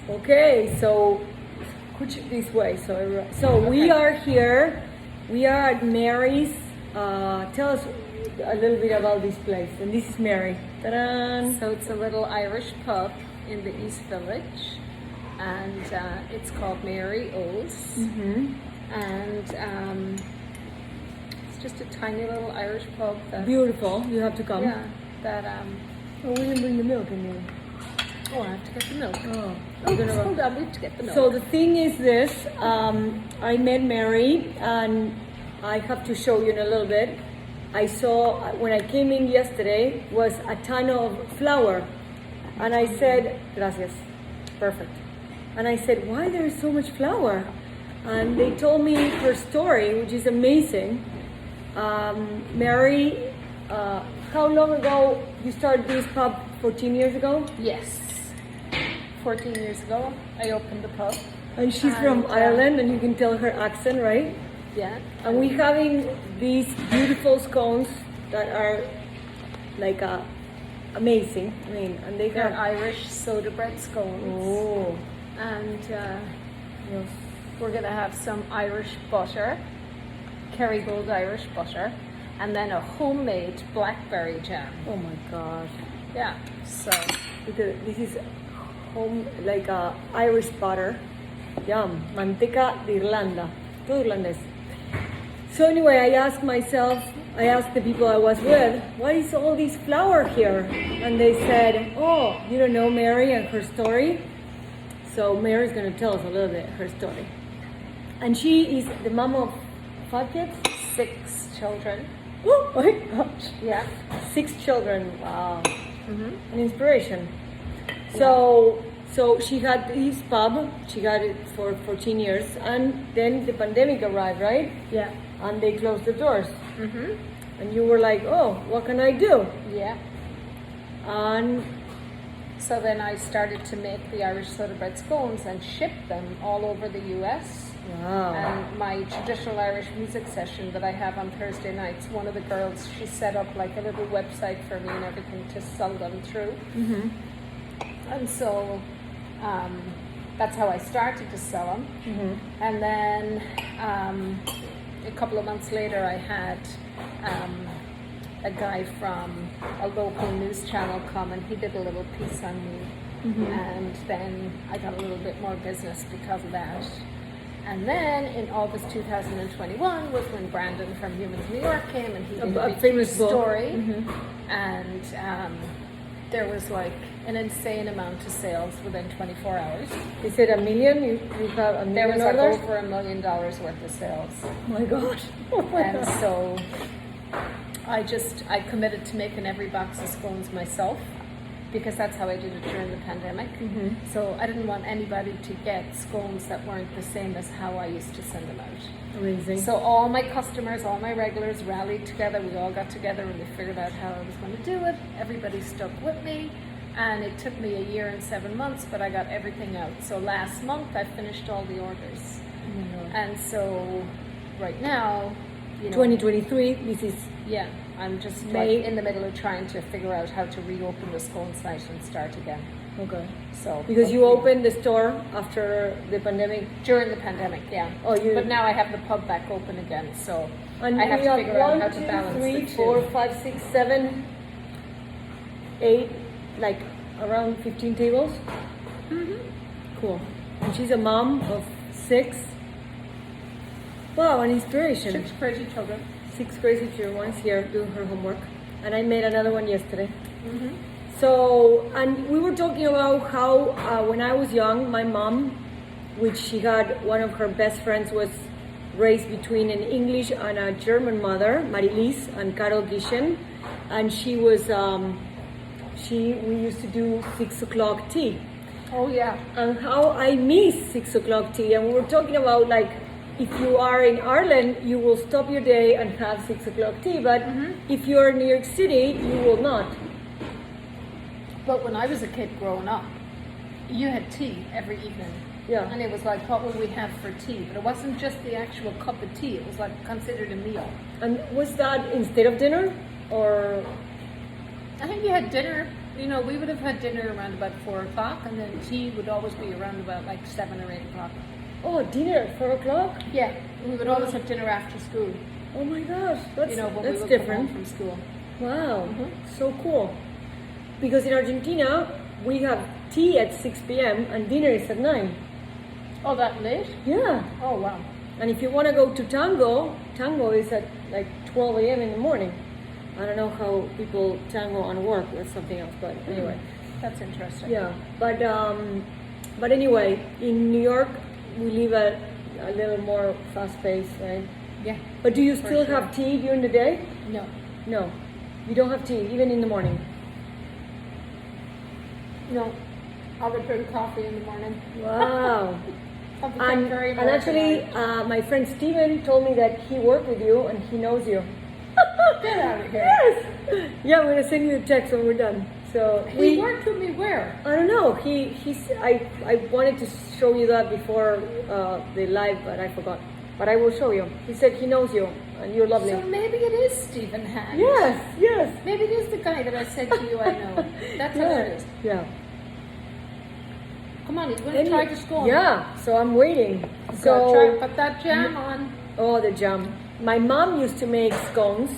Okay, so this way. So we are here. We are at Mary's. Tell us a little bit about this place. And this is Mary. Ta-da! So it's a little Irish pub in the East Village, and it's called Mary O's. Mm-hmm. And it's just a tiny little Irish pub. Beautiful. You have to come. Yeah. That Oh, we didn't bring the milk in here. Oh, I have to get the milk. Oh, Hold on, we have to get the milk. So the thing is this, I met Mary, and I have to show you in a little bit. I saw, when I came in yesterday, was a ton of flour. And I said, gracias, perfect. And I said, why there is so much flour? And they told me her story, which is amazing. Mary, how long ago you started this pub? 14 years ago? Yes. 14 years ago, I opened the pub. And she's from Ireland, and you can tell her accent, right? Yeah. And we're having these beautiful scones that are like amazing. I mean, and They're Irish soda bread scones. Oh. And Yes. we're going to have some Irish butter, Kerrygold Irish butter, and then a homemade blackberry jam. Oh my gosh. Yeah. So Because this is home, like Irish butter. Yum. Manteca de Irlanda. Todo irlandés. So anyway, I asked the people I was with, what is all this flour here? And they said, oh, you don't know Mary and her story? So Mary's going to tell us a little bit her story. And she is the mom of 5 kids? 6 children. Oh my gosh. Yeah. 6 children. Wow. Mm-hmm. An inspiration. Yeah. So she had this pub. She had it for 14 years. And then the pandemic arrived, right? Yeah. And they closed the doors. Mm-hmm. And you were like, oh, what can I do? Yeah. And So then I started to make the Irish soda bread scones and ship them all over the US. wow. And my traditional Irish music session that I have on Thursday nights, one of the girls, she set up like a little website for me and everything to sell them through. Mm-hmm. And so that's how I started to sell them. Mm-hmm. And then a couple of months later, I had a guy from a local news channel come, and he did a little piece on me. Mm-hmm. And then I got a little bit more business because of that. And then in August 2021 was when Brandon from Humans New York came, and he did A famous book. story. Mm-hmm. And there was like an insane amount of sales within 24 hours. Is it $1 million? You have $1 million? There was like over $1 million worth of sales. Oh my gosh. Oh my And gosh. so I committed to making every box of scones myself, because that's how I did it during the pandemic. Mm-hmm. So I didn't want anybody to get scones that weren't the same as how I used to send them out. Amazing. So all my customers, all my regulars rallied together. We all got together and we figured out how I was going to do it. Everybody stuck with me. And it took me 1 year and 7 months, but I got everything out. So last month I finished all the orders. Oh And so right now, 2023, this is yeah, I'm just May. like in the middle of trying to figure out how to reopen the scone site and start again. okay. So Because you opened the store after the pandemic. during the pandemic, yeah. Oh, you. But now I have the pub back open again, so And I have we to figure out how to 1, 2, balance 3, the two. 4, 5, 6, 7, 8, like around 15 tables. Mm-hmm. Cool. And she's a mom of 6. Wow, an inspiration. 6 crazy children. 6 crazy children. One's here doing her homework, and I made another one yesterday. Mm-hmm. So, and we were talking about how when I was young, my mom, which she had one of her best friends, was raised between an English and a German mother, Marilise and Carol Gishen, and she was, we used to do 6 o'clock tea. Oh yeah. And how I miss 6 o'clock tea. And we were talking about, like, if you are in Ireland, you will stop your day and have 6 o'clock tea, but if you're in New York City, you will not. But when I was a kid growing up, you had tea every evening. Yeah. And it was like, what would we have for tea? But it wasn't just the actual cup of tea. It was like considered a meal. And was that instead of dinner, or? I think you had dinner You know, we would have had dinner around about 4 o'clock, and then tea would always be around about like 7 or 8 o'clock. Oh, dinner at 4 o'clock? Yeah, we would always have dinner after school. Oh my gosh, that's, You know, when that's we would different. come home from school. Wow, so cool. Because in Argentina, we have tea at 6 p.m. and dinner is at 9. Oh, that late? Yeah. Oh, wow. And if you want to go to tango is at like 12 a.m. in the morning. I don't know how people tango on work, that's something else, but anyway. That's interesting. Yeah, but anyway, in New York, we live at a little more fast pace, right? Yeah. But do you For still sure. have tea during the day? No. No, you don't have tea, even in the morning. No. I would drink coffee in the morning. Wow. I've become very And actually, Americanized. my friend Steven told me that he worked with you and he knows you. Get out of here. Yes. Yeah, I'm gonna send you a text when we're done. So He worked with me where? I don't know. I wanted to show you that before the live, but I forgot. But I will show you. He said he knows you and you're lovely. So maybe it is Stephen Hand. Yes. Maybe it is the guy that I said to you I know. That's hilarious. Yeah. Come on, you want to try the scone? Yeah. So I'm waiting. So try put that jam on. Oh, the jam. My mom used to make scones.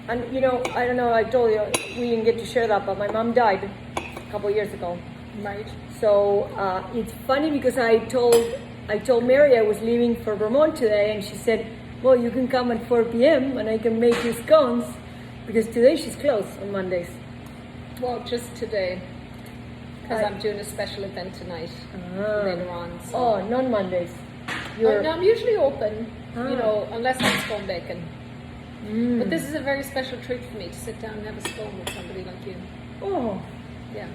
And you know, I don't know, I told you, we didn't get to share that, but my mom died a couple years ago. Right. So it's funny because I told Mary I was leaving for Vermont today, and she said, well, you can come at 4 p.m. and I can make you scones, because today she's closed on Mondays. Well, just today. Because I'm doing a special event tonight later on. So. Oh, non Mondays. No, I'm usually open, Ah. you know, unless I'm scone bacon. But this is a very special treat for me to sit down and have a scone with somebody like you. Oh, Yeah,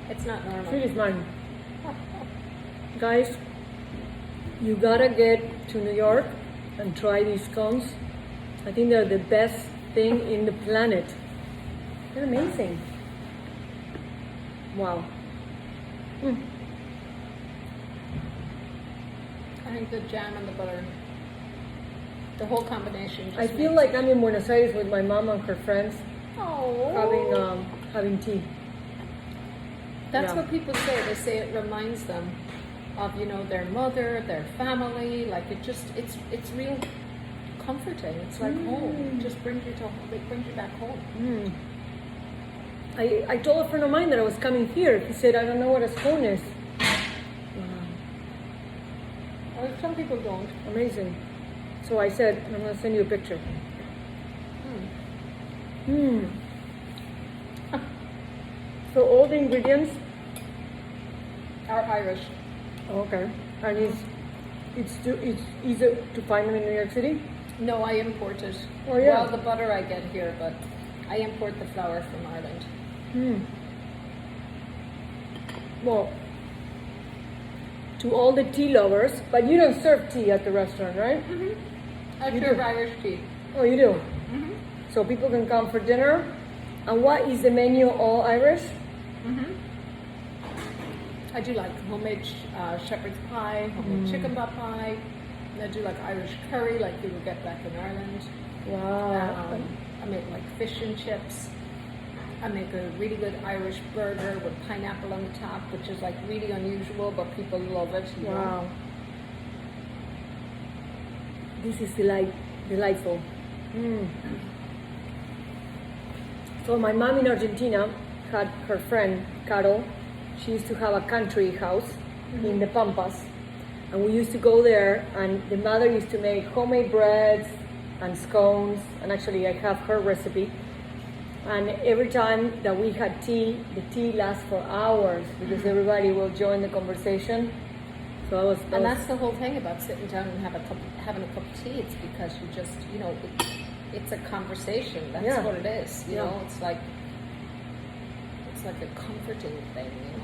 it's not normal. treat is mine. Guys, you gotta get to New York and try these scones. I think they're the best thing in the planet. They're amazing. Wow. I think the jam and the butter, the whole combination. Just I feel makes like I'm in Buenos Aires with my mom and her friends Oh, having tea. that's yeah. what people say. They say it reminds them of, you know, their mother, their family. Like it's real comforting. It's like home. It just brings you back home. I told a friend of mine that I was coming here. He said, I don't know what a scone is. Well, some people don't. Amazing. So I said, I'm going to send you a picture. So all the ingredients Are Irish. okay, and it's easy to find them in New York City. No, I import it. Oh, yeah. Well, the butter I get here, but I import the flour from Ireland. Well, to all the tea lovers, but you don't serve tea at the restaurant, right? I You serve do? Irish tea. Oh, you do. So people can come for dinner. And what is the menu? All Irish? I do like homemade shepherd's pie, homemade chicken pot pie. And I do like Irish curry, like you would get back in Ireland. Wow. I make like fish and chips. I make a really good Irish burger with pineapple on the top, which is like really unusual, but people love it. You know? Wow. This is delightful. So my mom in Argentina had her friend Carol. She used to have a country house in the Pampas, and we used to go there. And the mother used to make homemade breads and scones. And actually, I have her recipe. And every time that we had tea, the tea lasts for hours because everybody will join the conversation. So And that's the whole thing about sitting down and having a cup of tea. It's because you just, you know, it's a conversation. That's Yeah. what it is. You Yeah. know, it's like a comforting thing. You know,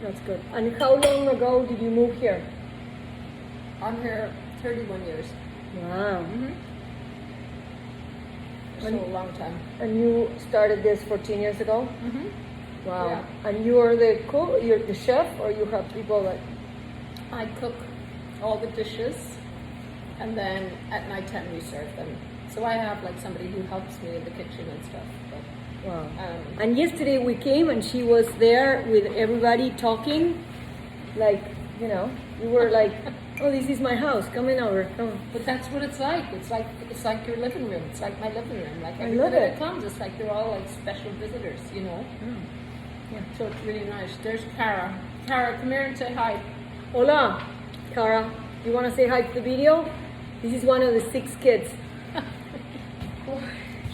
That's good. And how long ago did you move here? I'm here 31 years, Wow. so a long time. And you started this 14 years ago? Wow. Yeah. And you are the cook, you're the chef, or you have people that... I cook all the dishes, and then at nighttime we serve them. So I have like somebody who helps me in the kitchen and stuff. But Wow. And yesterday we came and she was there with everybody talking, like, you know, we were like, oh, this is my house, come in over, come on. But that's what it's like. It's like your living room. It's like my living room. Like I love everybody it. that comes, it's like they're all like special visitors, you know. Yeah. So it's really nice. There's Cara. Cara, come here and say hi. Hola, Cara, you want to say hi to the video? This is one of the 6 kids.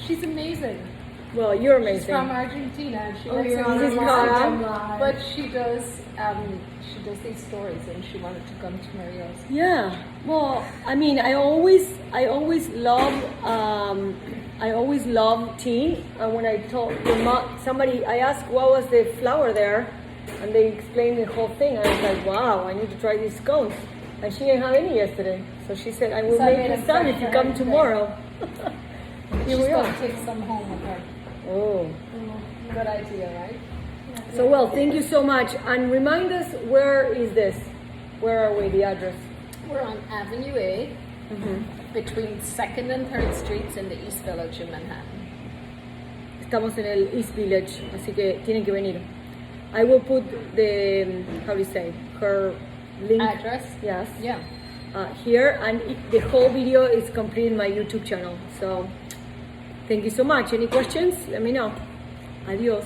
She's amazing. Well, you're She's amazing. from Argentina, and she Oh, lives you're in on New this York. Cara. But she does these stories, and she wanted to come to Mario's. Yeah. Well, I mean, I always love tea. And when I told somebody, I asked what was the flour there, and they explained the whole thing. And I was like, wow, I need to try these scones. And she didn't have any yesterday, so she said, I will So I make made you them some fresh if you for come her today. tomorrow. She's Here we going are. to take some home with her. Oh. Good idea, right? So well, thank you so much. And remind us, where is this? Where are we? The address? We're on Avenue A, between 2nd and 3rd Streets in the East Village in Manhattan. Estamos en el East Village, así que tienen que venir. I will put the, how do you say, her link. Address? Yes. Yeah. Here, and the whole video is complete in my YouTube channel. So, thank you so much. Any questions? Let me know. Adios.